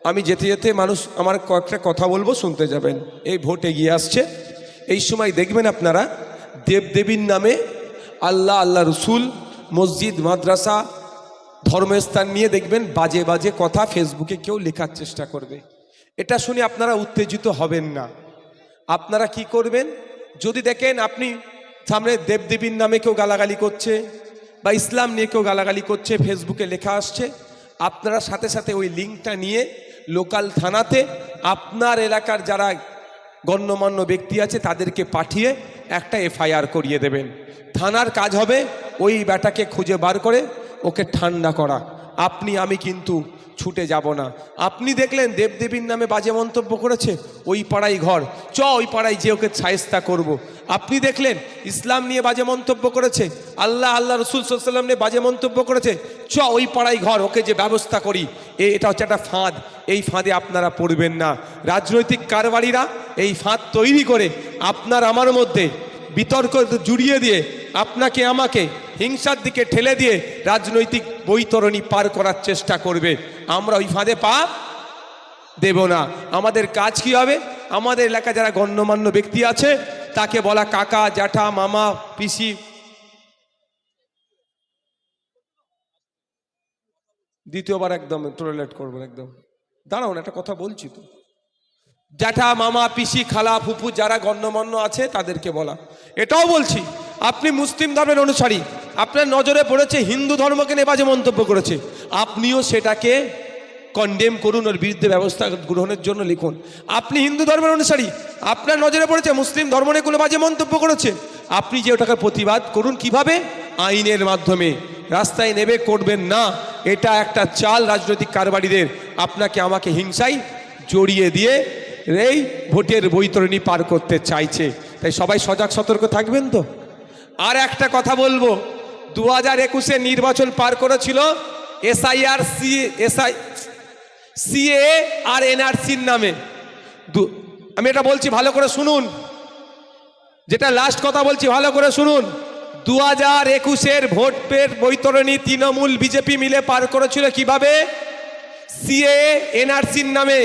আমি যেতে যেতে মানুষ আমার কয়েকটা কথা বলবো, শুনতে যাবেন। এই ভোট এগিয়ে আসছে, এই সময় দেখবেন আপনারা দেবদেবীর নামে আল্লাহ, আল্লাহ রসুল, মসজিদ, মাদ্রাসা, ধর্মস্থান নিয়ে দেখবেন বাজে বাজে কথা ফেসবুকে কেউ লেখার চেষ্টা করবে। এটা শুনে আপনারা উত্তেজিত হবেন না। আপনারা কি করবেন, যদি দেখেন আপনি সামনে দেবদেবীর নামে কেউ গালাগালি করছে বা ইসলাম নিয়ে কেউ গালাগালি করছে, ফেসবুকে লেখা আসছে, আপনারা সাথে সাথে ওই লিঙ্কটা নিয়ে লোকাল থানাতে আপনার এলাকার যারা গণ্যমান্য ব্যক্তি আছে তাদেরকে পাঠিয়ে একটা এফআইআর করিয়ে দেবেন। থানার কাজ হবে ওই ব্যাটাকে খুঁজে বার করে ওকে ঠান্ডা করা। আপনি আমি কিন্তু ছুটে যাব না। আপনি দেখলেন দেবদেবীর নামে বাজে মন্তব্য করেছে, ওই পাড়ায় ঘর, ওই পাড়ায় যে ওকে শায়েস্তা করব। আপনি দেখলেন ইসলাম নিয়ে বাজে মন্তব্য করেছে, আল্লাহ, আল্লাহ রসুল সাল্লাল্লাহু আলাইহি ওয়াসাল্লাম নিয়ে বাজে মন্তব্য করেছে, ওই পাড়ায় ঘর, ওকে যে ব্যবস্থা করি। এটা হচ্ছে একটা ফাঁদ। এই ফাঁদে আপনারা পড়বেন না। রাজনৈতিক কারবারিরা এই ফাঁদ তৈরি করে আপনার আমার মধ্যে বিতর্ক জুড়িয়ে দিয়ে আপনাকে আমাকে হিংসার দিকে ঠেলে দিয়ে রাজনৈতিক বৈতরণী পার করার চেষ্টা করবে। আমরা ওই ফাঁদে পা দেব না। আমাদের কাজ কি হবে, আমাদের এলাকায় যারা গণ্যমান্য ব্যক্তি আছে তাকে বলা কাকা, জ্যাঠা, মামা, পিসি। দ্বিতীয়বার একদম টয়লেট করবেন, একদম দাঁড়াও না, একটা কথা বলছি তো। জ্যাঠা, মামা, পিসি, খালা, ফুপু যারা গণ্যমান্য আছে তাদেরকে বলা। এটাও বলছি, আপনি মুসলিম ধর্মের অনুসারী, আপনার নজরে পড়েছে হিন্দু ধর্মকে নিয়ে বাজে মন্তব্য করেছে, আপনিও সেটাকে কন্ডেম করুন, ওর বিরুদ্ধে ব্যবস্থা গ্রহণের জন্য লিখুন। আপনি হিন্দু ধর্মের অনুসারী, আপনার নজরে পড়েছে মুসলিম ধর্ম নিয়ে কোনো বাজে মন্তব্য করেছে, আপনি যে ওটাকে প্রতিবাদ করুন। কিভাবে? আইনের মাধ্যমে। রাস্তায় নেবে করবেন না। এটা একটা চাল রাজনৈতিক কারবারিদের, আপনাকে আমাকে হিংসায় জড়িয়ে দিয়ে এই ভোটের বৈতরণী পার করতে চাইছে। তাই সবাই সজাগ সতর্ক থাকবেন তো। আর একটা কথা বলবো, 2021-এ নির্বাচন পার করেছিল এসআইআর, সিএ আর এনআরসির নামে। আমি এটা বলছি ভালো করে শুনুন, যেটা লাস্ট কথা বলছি ভালো করে শুনুন। 2021-এর ভোটের বৈতরণী তৃণমূল বিজেপি মিলে পার করেছিল কিভাবে? সিএ এনআরসির নামে।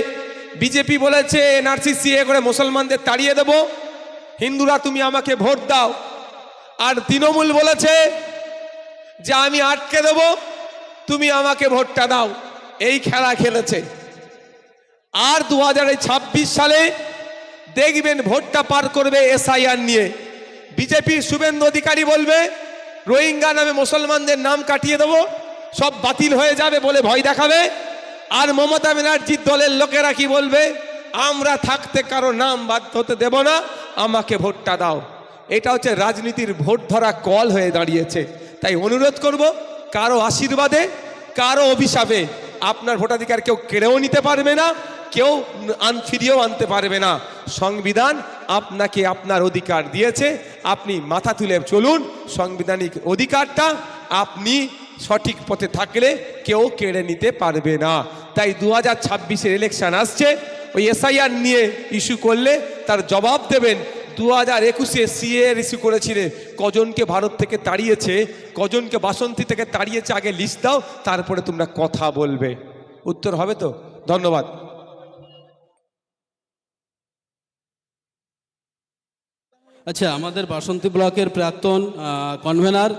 বিজেপি বলেছে এনআরসি সিএ করে মুসলমানদের তাড়িয়ে দেব, হিন্দুরা তুমি আমাকে ভোট দাও। আর তৃণমূল বলেছে যে আমি আটকে দেব, তুমি আমাকে ভোটটা দাও। এই খেলা খেলেছে। আর 2026 সালে দেখবেন ভোটটা পার করবে এসআইআর নিয়ে। বিজেপির শুভেন্দু অধিকারী বলবে রোহিঙ্গা নামে মুসলমানদের নাম কাটিয়ে দেব, সব বাতিল হয়ে যাবে বলে ভয় দেখাবে। আর মমতা ব্যানার্জির দলের লোকেরা কি বলবে? আমরা থাকতে কারো নাম বাদ হতে দেব না, আমাকে ভোটটা দাও। এটা হচ্ছে রাজনীতির ভোট ধরা কল হয়ে দাঁড়িয়েছে। তাই অনুরোধ করব, কারো আশীর্বাদে, কারো অভিশাপে আপনার ভোটাধিকার কেউ কেড়েও নিতে পারবে না, কেউ ফিরিয়েও আনতে পারবে না। সংবিধান আপনাকে আপনার অধিকার দিয়েছে, আপনি মাথা তুলে চলুন। সাংবিধানিক অধিকারটা আপনি সঠিক পথে থাকলে কেউ কেড়ে নিতে পারবে না। তাই 2026-এর ইলেকশন আসছে, ওই এসআইআর নিয়ে ইস্যু করলে তার জবাব দেবেন। 2021-এ সিএ ইস্যু করেছিলেন, কজনকে ভারত থেকে তাড়িয়েছে, কজনকে বাসন্তী থেকে তাড়িয়েছে, আগে লিস্ট দাও, তারপরে তোমরা কথা বলবে। উত্তর হবে তো? ধন্যবাদ। আচ্ছা, আমাদের বাসন্তী ব্লকের প্রাক্তন কনভেনার